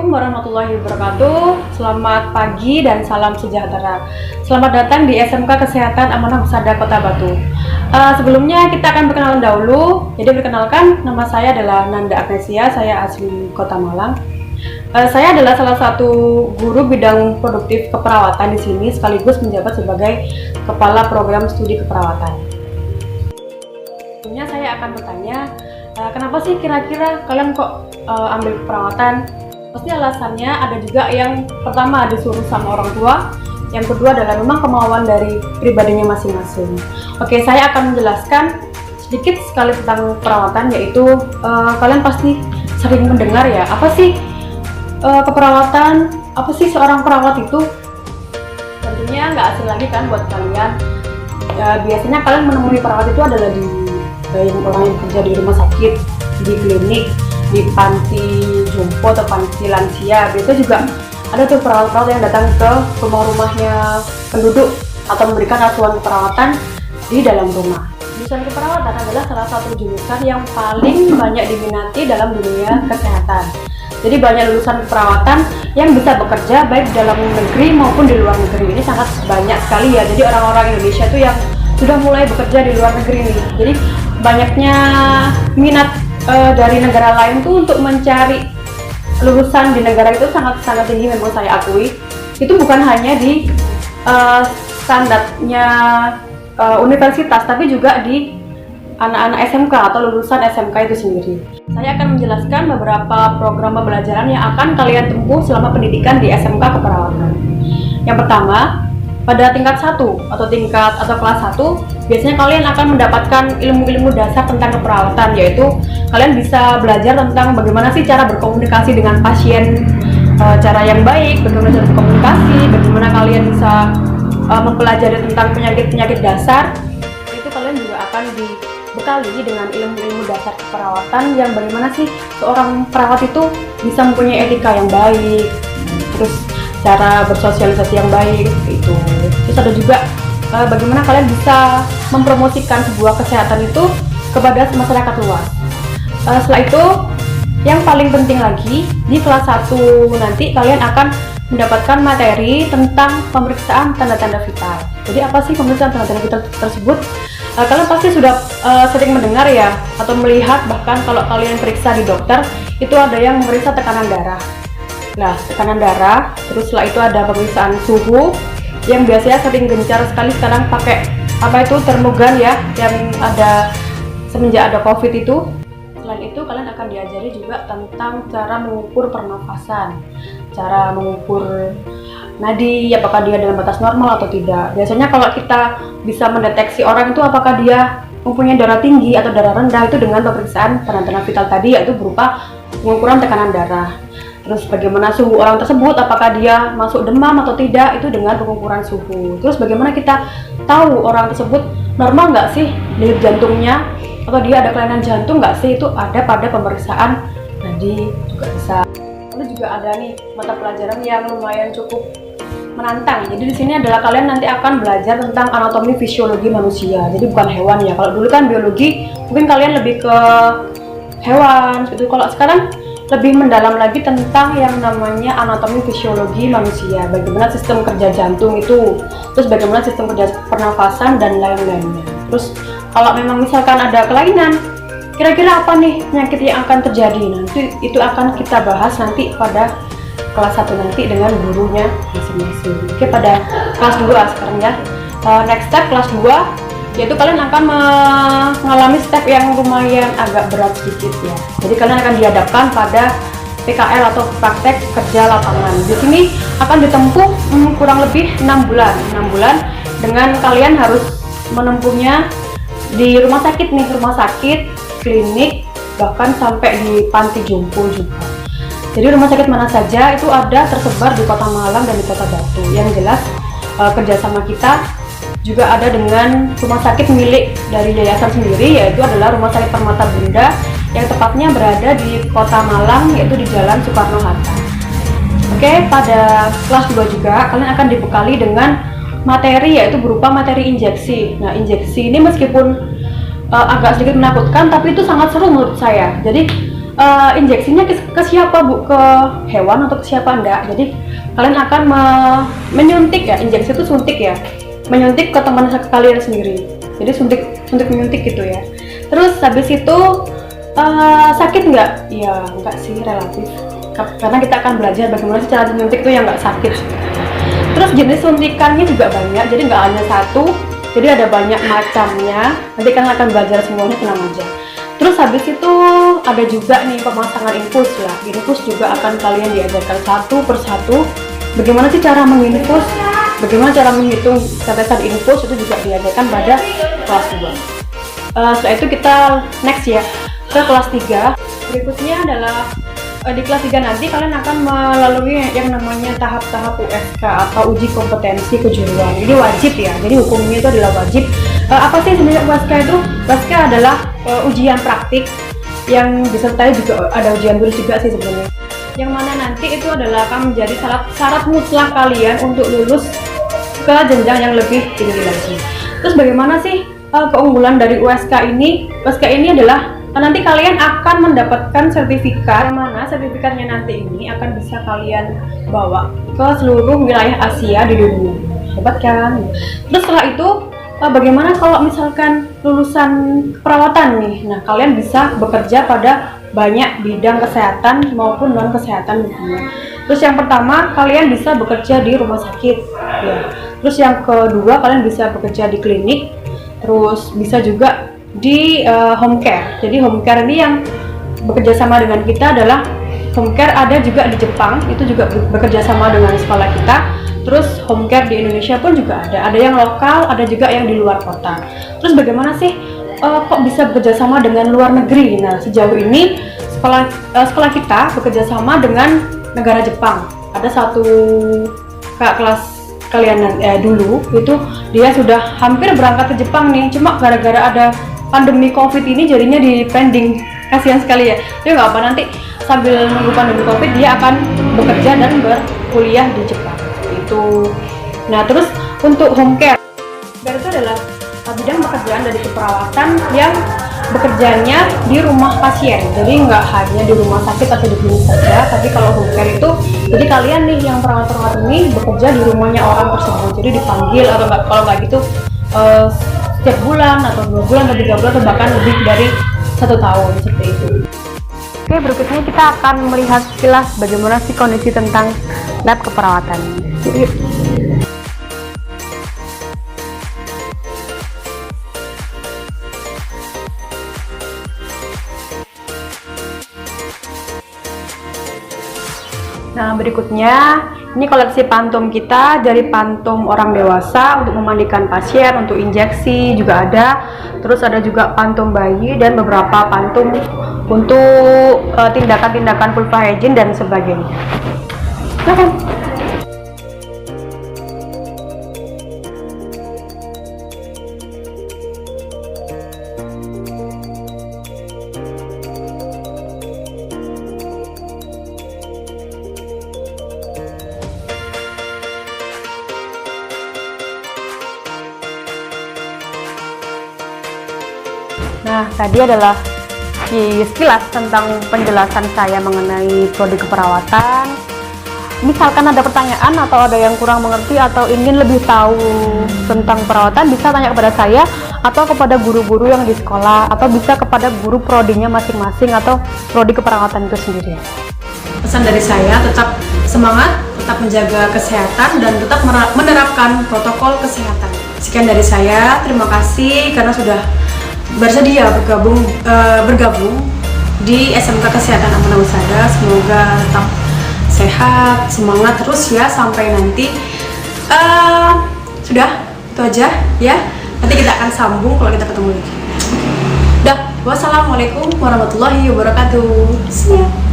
Assalamualaikum warahmatullahi wabarakatuh. Selamat pagi dan salam sejahtera. Selamat datang di SMK Kesehatan Amanah Husada Kota Batu. Sebelumnya kita akan perkenalan dahulu. Jadi perkenalkan, nama saya adalah Nanda Agnesia. Saya asli Kota Malang. Saya adalah salah satu guru bidang produktif keperawatan di sini, sekaligus menjabat sebagai kepala program studi keperawatan. Sebelumnya saya akan bertanya, kenapa sih kira-kira kalian kok ambil keperawatan? Pasti alasannya ada juga yang pertama disuruh sama orang tua, yang kedua adalah memang kemauan dari pribadinya masing-masing. Oke, saya akan menjelaskan sedikit sekali tentang perawatan, yaitu kalian pasti sering mendengar ya, apa sih keperawatan, apa sih seorang perawat itu? Tentunya nggak asing lagi kan buat kalian. Biasanya kalian menemui perawat itu adalah di orang yang kerja di rumah sakit, di klinik, di panti jompo atau panti lansia. Biasanya juga ada tuh perawat-perawat yang datang ke rumah-rumahnya penduduk atau memberikan asuhan keperawatan di dalam rumah. Jurusan keperawatan adalah salah satu jurusan yang paling banyak diminati dalam dunia kesehatan. Jadi banyak lulusan keperawatan yang bisa bekerja baik di dalam negeri maupun di luar negeri. Ini sangat banyak sekali ya. Jadi orang-orang Indonesia itu yang sudah mulai bekerja di luar negeri nih. Jadi banyaknya minat dari negara lain tuh untuk mencari lulusan di negara itu sangat tinggi, memang saya akui. Itu bukan hanya di standarnya universitas, tapi juga di anak-anak SMK atau lulusan SMK itu sendiri. Saya akan menjelaskan beberapa program pembelajaran yang akan kalian tempuh selama pendidikan di SMK Keperawatan. Yang pertama, pada tingkat 1 atau kelas 1, biasanya kalian akan mendapatkan ilmu-ilmu dasar tentang keperawatan, yaitu kalian bisa belajar tentang bagaimana sih cara berkomunikasi dengan pasien, cara yang baik, bagaimana cara berkomunikasi, bagaimana kalian bisa mempelajari tentang penyakit-penyakit dasar. Itu kalian juga akan dibekali dengan ilmu-ilmu dasar keperawatan yang bagaimana sih seorang perawat itu bisa mempunyai etika yang baik, terus cara bersosialisasi yang baik itu. Terus ada juga bagaimana kalian bisa mempromosikan sebuah kesehatan itu kepada masyarakat luas. Setelah itu, yang paling penting lagi, di kelas 1 nanti kalian akan mendapatkan materi tentang pemeriksaan tanda-tanda vital. Jadi apa sih pemeriksaan tanda-tanda vital tersebut? Kalian pasti sudah sering mendengar ya, atau melihat bahkan kalau kalian periksa di dokter, itu ada yang memeriksa tekanan darah. Nah, tekanan darah, terus setelah itu ada pemeriksaan suhu, yang biasanya sering gencar sekali sekarang pakai termogan ya, yang ada semenjak ada COVID itu. Selain itu, kalian akan diajari juga tentang cara mengukur pernafasan, cara mengukur nadi, apakah dia dalam batas normal atau tidak. Biasanya kalau kita bisa mendeteksi orang itu apakah dia mempunyai darah tinggi atau darah rendah, itu dengan pemeriksaan tanda-tanda vital tadi, yaitu berupa pengukuran tekanan darah. Terus bagaimana suhu orang tersebut, apakah dia masuk demam atau tidak, itu dengan pengukuran suhu. Terus bagaimana kita tahu orang tersebut normal nggak sih denyut jantungnya, atau dia ada kelainan jantung nggak sih, itu ada pada pemeriksaan nadi juga bisa. Lalu juga ada nih mata pelajaran yang lumayan cukup menantang. Jadi di sini adalah kalian nanti akan belajar tentang anatomi fisiologi manusia. Jadi bukan hewan ya. Kalau dulu kan biologi, mungkin kalian lebih ke hewan gitu. Kalau sekarang lebih mendalam lagi tentang yang namanya anatomi fisiologi manusia, bagaimana sistem kerja jantung itu, terus bagaimana sistem kerja pernafasan dan lain-lainnya. Terus kalau memang misalkan ada kelainan, kira-kira apa nih penyakit yang akan terjadi, nanti itu akan kita bahas nanti pada kelas 1 nanti dengan gurunya masing-masing. Oke, pada kelas 2 sekarang ya. Next step kelas 2, yaitu kalian akan mengalami step yang lumayan agak berat sedikit ya. Jadi kalian akan dihadapkan pada PKL atau praktek kerja lapangan. Di sini akan ditempuh kurang lebih 6 bulan. 6 bulan dengan kalian harus menempuhnya di rumah sakit nih, rumah sakit, klinik, bahkan sampai di panti jompo juga. Jadi rumah sakit mana saja itu ada tersebar di Kota Malang dan di Kota Batu. Yang jelas kerjasama kita juga ada dengan rumah sakit milik dari yayasan sendiri, yaitu adalah Rumah Sakit Permata Bunda yang tepatnya berada di Kota Malang, yaitu di Jalan Soekarno-Hatta. Oke, pada kelas 2 juga kalian akan dibekali dengan materi, yaitu berupa materi injeksi. Nah, injeksi ini meskipun agak sedikit menakutkan, tapi itu sangat seru menurut saya. Jadi injeksinya ke siapa Bu? Ke hewan atau ke siapa enggak? Jadi kalian akan menyuntik ya, injeksi itu suntik ya, menyuntik ke teman kalian sendiri. Jadi suntik menyuntik gitu ya. Terus habis itu sakit nggak? Ya nggak sih, relatif. Karena kita akan belajar bagaimana cara menyuntik itu yang nggak sakit. Terus jenis suntikannya juga banyak, jadi nggak hanya satu, jadi ada banyak macamnya. Nanti kalian akan belajar semuanya, tenang aja. Terus habis itu ada juga nih pemasangan infus lah. Infus juga akan kalian diajarkan satu persatu. Bagaimana sih cara menginfus, bagaimana cara menghitung tetesan infus, itu juga diajarkan pada kelas 2. Setelah itu kita next ya ke kelas 3. Berikutnya adalah di kelas 3 nanti kalian akan melalui yang namanya tahap-tahap USK atau uji kompetensi kejuruan. Ini wajib ya, jadi hukumnya itu adalah wajib. Apa sih sebenarnya USK itu? USK adalah ujian praktik yang disertai juga ada ujian tulis juga sih sebenarnya. Yang mana nanti itu adalah akan menjadi syarat mutlak kalian untuk lulus ke jenjang yang lebih tinggi lagi. Terus bagaimana sih keunggulan dari USK ini? USK ini adalah nanti kalian akan mendapatkan sertifikat, yang mana sertifikatnya nanti ini akan bisa kalian bawa ke seluruh wilayah Asia di dunia. Hebat kan? Terus setelah itu bagaimana kalau misalkan lulusan keperawatan nih? Nah, kalian bisa bekerja pada banyak bidang kesehatan maupun non kesehatan dunia. Terus yang pertama, kalian bisa bekerja di rumah sakit ya. Terus yang kedua, kalian bisa bekerja di klinik. Terus bisa juga di home care. Jadi home care ini yang bekerja sama dengan kita adalah home care ada juga di Jepang, itu juga bekerja sama dengan sekolah kita. Terus home care di Indonesia pun juga ada yang lokal, ada juga yang di luar kota. Terus bagaimana sih kok bisa bekerja sama dengan luar negeri? Nah, sejauh ini sekolah kita bekerja sama dengan negara Jepang. Ada satu kakak kelas kalian dulu itu dia sudah hampir berangkat ke Jepang nih, cuma gara-gara ada pandemi COVID ini jadinya di pending. Kasihan sekali ya. Dia nggak apa, nanti sambil nunggu pandemi COVID dia akan bekerja dan berkuliah di Jepang itu. Nah, terus untuk home care itu adalah bidang pekerjaan dari keperawatan yang bekerjanya di rumah pasien. Jadi nggak hanya di rumah sakit atau di klinik saja, tapi kalau home care itu jadi kalian nih yang perawat-perawat ini bekerja di rumahnya orang tersebut. Jadi dipanggil atau nggak, kalau nggak gitu setiap bulan atau 2 bulan atau 3 bulan atau bahkan lebih dari 1 tahun seperti itu. Oke, berikutnya kita akan melihat sekilas bagaimana sih kondisi tentang lab keperawatan. Yuk. Nah, berikutnya ini koleksi pantum kita, dari pantum orang dewasa untuk memandikan pasien, untuk injeksi juga ada. Terus ada juga pantum bayi dan beberapa pantum untuk tindakan-tindakan vulva hygiene dan sebagainya. Silakan. Nah, tadi adalah sekilas tentang penjelasan saya mengenai prodi keperawatan. Misalkan ada pertanyaan atau ada yang kurang mengerti atau ingin lebih tahu tentang perawatan, bisa tanya kepada saya atau kepada guru-guru yang di sekolah, atau bisa kepada guru prodinya masing-masing atau prodi keperawatan itu sendiri. Pesan dari saya, tetap semangat, tetap menjaga kesehatan, dan tetap menerapkan protokol kesehatan. Sekian dari saya, terima kasih karena sudah bersedia bergabung di SMK Kesehatan Amanah Husada. Semoga tetap sehat, semangat terus ya sampai nanti. Sudah, itu aja ya. Nanti kita akan sambung kalau kita ketemu lagi. Dah, wassalamualaikum warahmatullahi wabarakatuh. See ya.